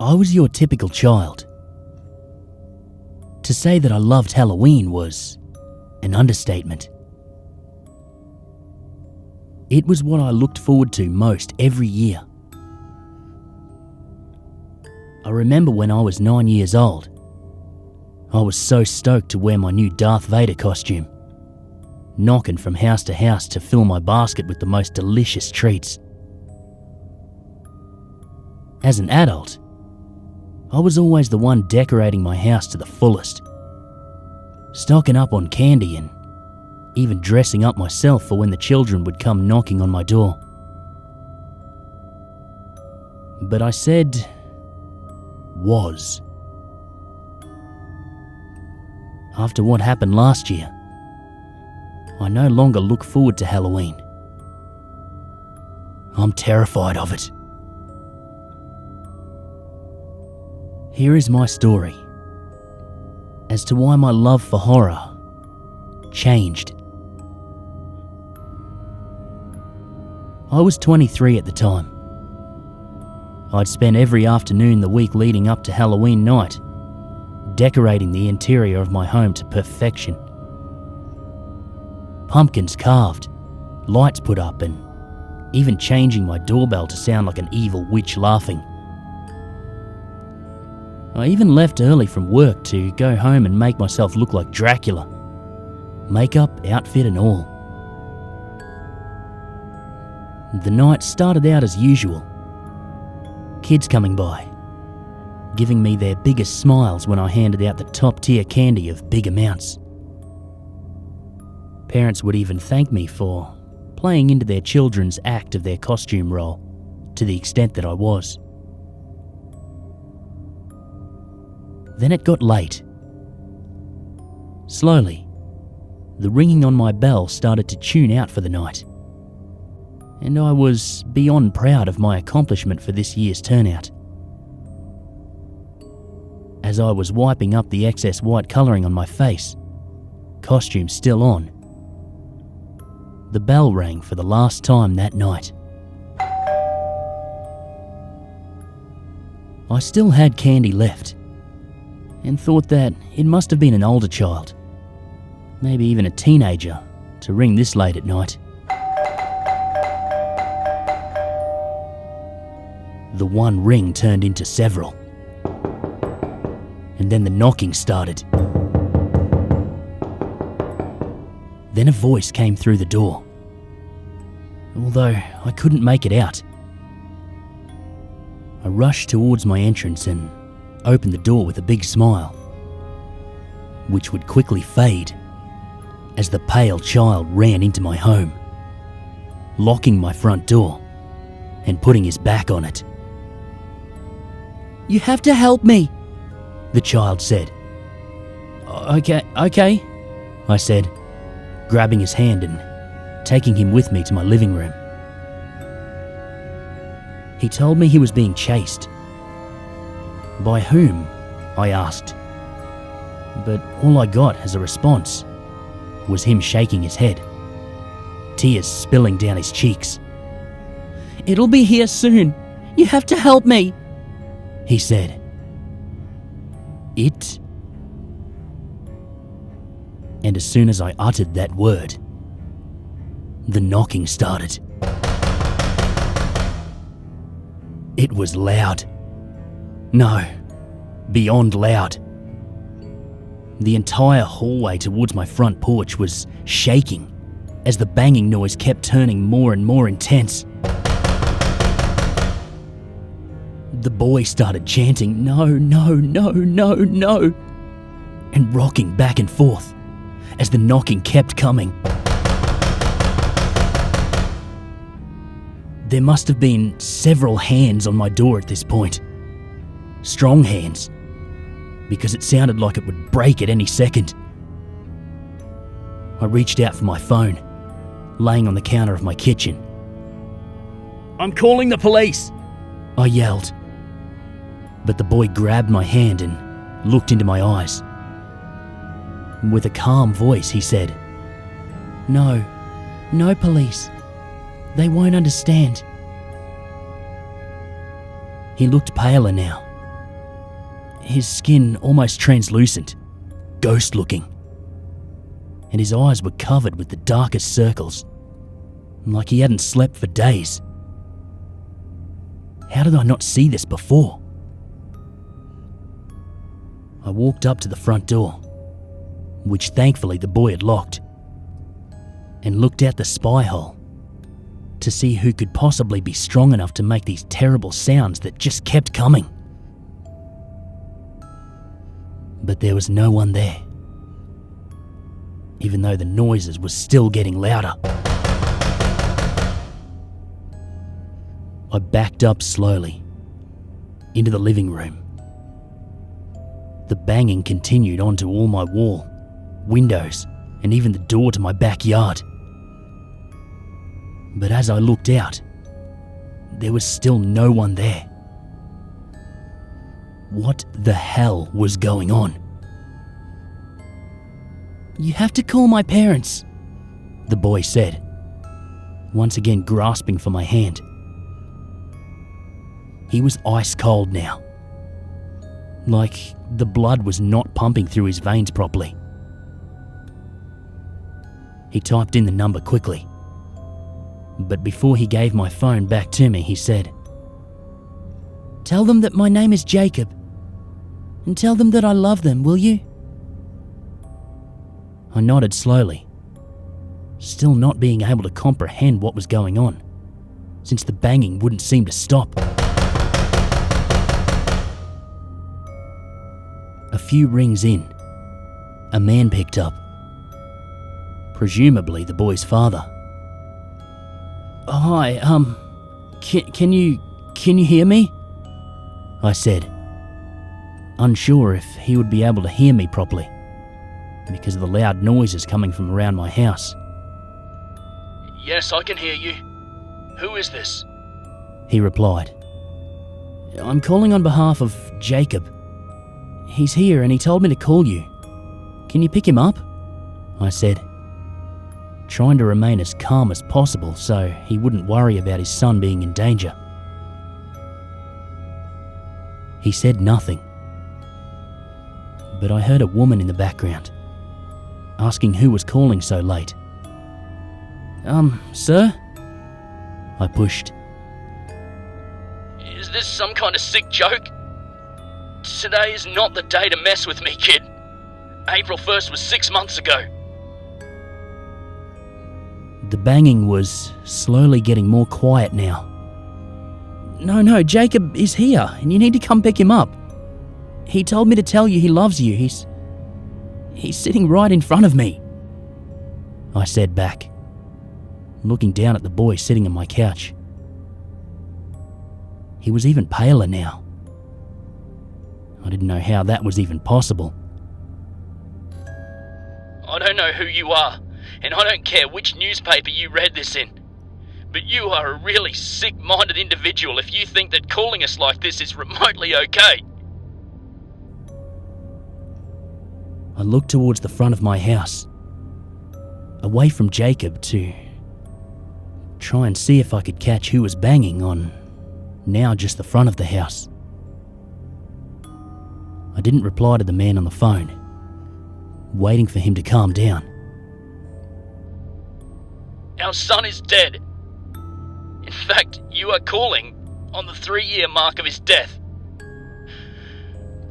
I was your typical child. To say that I loved Halloween was an understatement. It was what I looked forward to most every year. I remember when I was 9 years old, I was so stoked to wear my new Darth Vader costume, knocking from house to house to fill my basket with the most delicious treats. As an adult, I was always the one decorating my house to the fullest, stocking up on candy and even dressing up myself for when the children would come knocking on my door. But I said was. After what happened last year, I no longer look forward to Halloween. I'm terrified of it. Here is my story as to why my love for horror changed. I was 23 at the time. I'd spent every afternoon the week leading up to Halloween night decorating the interior of my home to perfection. Pumpkins carved, lights put up, and even changing my doorbell to sound like an evil witch laughing. I even left early from work to go home and make myself look like Dracula, makeup, outfit and all. The night started out as usual. Kids coming by, giving me their biggest smiles when I handed out the top-tier candy of big amounts. Parents would even thank me for playing into their children's act of their costume role to the extent that I was. Then it got late. Slowly, the ringing on my bell started to tune out for the night, and I was beyond proud of my accomplishment for this year's turnout. As I was wiping up the excess white colouring on my face, costume still on, the bell rang for the last time that night. I still had candy left, and thought that it must have been an older child, maybe even a teenager, to ring this late at night. The one ring turned into several, and then the knocking started. Then a voice came through the door, although I couldn't make it out. I rushed towards my entrance and opened the door with a big smile, which would quickly fade as the pale child ran into my home, locking my front door and putting his back on it. "You have to help me," the child said. Okay, I said, grabbing his hand and taking him with me to my living room. He told me he was being chased. By whom? I asked. But all I got as a response was him shaking his head, tears spilling down his cheeks. "It'll be here soon. You have to help me," he said. It? And as soon as I uttered that word, the knocking started. It was loud. No, beyond loud. The entire hallway towards my front porch was shaking as the banging noise kept turning more and more intense. The boy started chanting, "No, no, no, no, no," and rocking back and forth as the knocking kept coming. There must have been several hands on my door at this point. Strong hands, because it sounded like it would break at any second. I reached out for my phone, laying on the counter of my kitchen. "I'm calling the police," I yelled. But the boy grabbed my hand and looked into my eyes. With a calm voice, he said, "No, no police. They won't understand." He looked paler now, his skin almost translucent, ghost-looking, and his eyes were covered with the darkest circles, like he hadn't slept for days. How did I not see this before? I walked up to the front door, which thankfully the boy had locked, and looked out the spy hole to see who could possibly be strong enough to make these terrible sounds that just kept coming. But there was no one there, even though the noises were still getting louder. I backed up slowly into the living room. The banging continued onto all my wall, windows, and even the door to my backyard. But as I looked out, there was still no one there. What the hell was going on? "You have to call my parents," the boy said, once again grasping for my hand. He was ice cold now, like the blood was not pumping through his veins properly. He typed in the number quickly, but before he gave my phone back to me, he said, "Tell them that my name is Jacob, and tell them that I love them, will you?" I nodded slowly, still not being able to comprehend what was going on, since the banging wouldn't seem to stop. A few rings in, a man picked up, presumably the boy's father. "Hi, can you hear me?" I said, unsure if he would be able to hear me properly because of the loud noises coming from around my house. "Yes, I can hear you. Who is this?" he replied. "I'm calling on behalf of Jacob. He's here and he told me to call you. Can you pick him up?" I said, trying to remain as calm as possible so he wouldn't worry about his son being in danger. He said nothing, but I heard a woman in the background asking who was calling so late. Sir?" I pushed. "Is this some kind of sick joke? Today is not the day to mess with me, kid. April 1st was 6 months ago." The banging was slowly getting more quiet now. No, Jacob is here and you need to come pick him up. He told me to tell you he loves you. He's sitting right in front of me," I said back, looking down at the boy sitting on my couch. He was even paler now. I didn't know how that was even possible. "I don't know who you are, and I don't care which newspaper you read this in, but you are a really sick-minded individual if you think that calling us like this is remotely okay." I looked towards the front of my house, away from Jacob, to try and see if I could catch who was banging on now just the front of the house. I didn't reply to the man on the phone, waiting for him to calm down. "Our son is dead. In fact, you are calling on the 3-year mark of his death.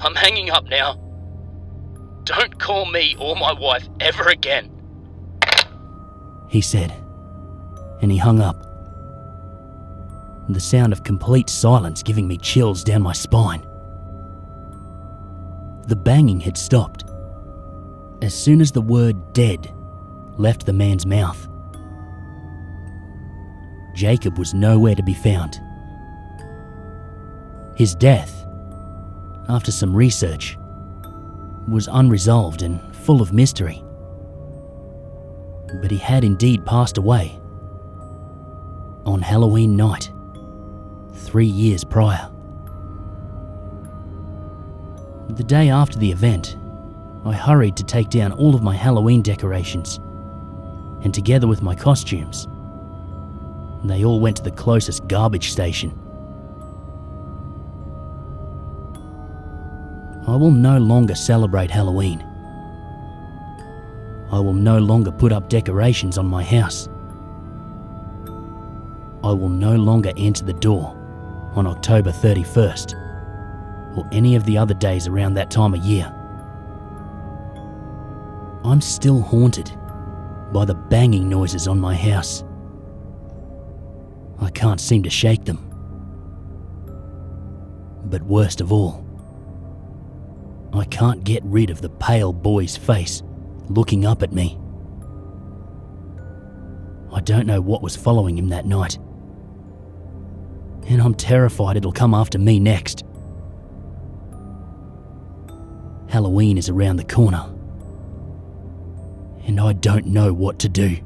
I'm hanging up now. Don't call me or my wife ever again," he said, and he hung up, the sound of complete silence giving me chills down my spine. The banging had stopped as soon as the word "dead" left the man's mouth. Jacob was nowhere to be found. His death, after some research, was unresolved and full of mystery. But he had indeed passed away on Halloween night, 3 years prior. The day after the event, I hurried to take down all of my Halloween decorations, and together with my costumes, they all went to the closest garbage station. I will no longer celebrate Halloween. I will no longer put up decorations on my house. I will no longer enter the door on October 31st or any of the other days around that time of year. I'm still haunted by the banging noises on my house. I can't seem to shake them. But worst of all, I can't get rid of the pale boy's face looking up at me. I don't know what was following him that night, and I'm terrified it'll come after me next. Halloween is around the corner, and I don't know what to do.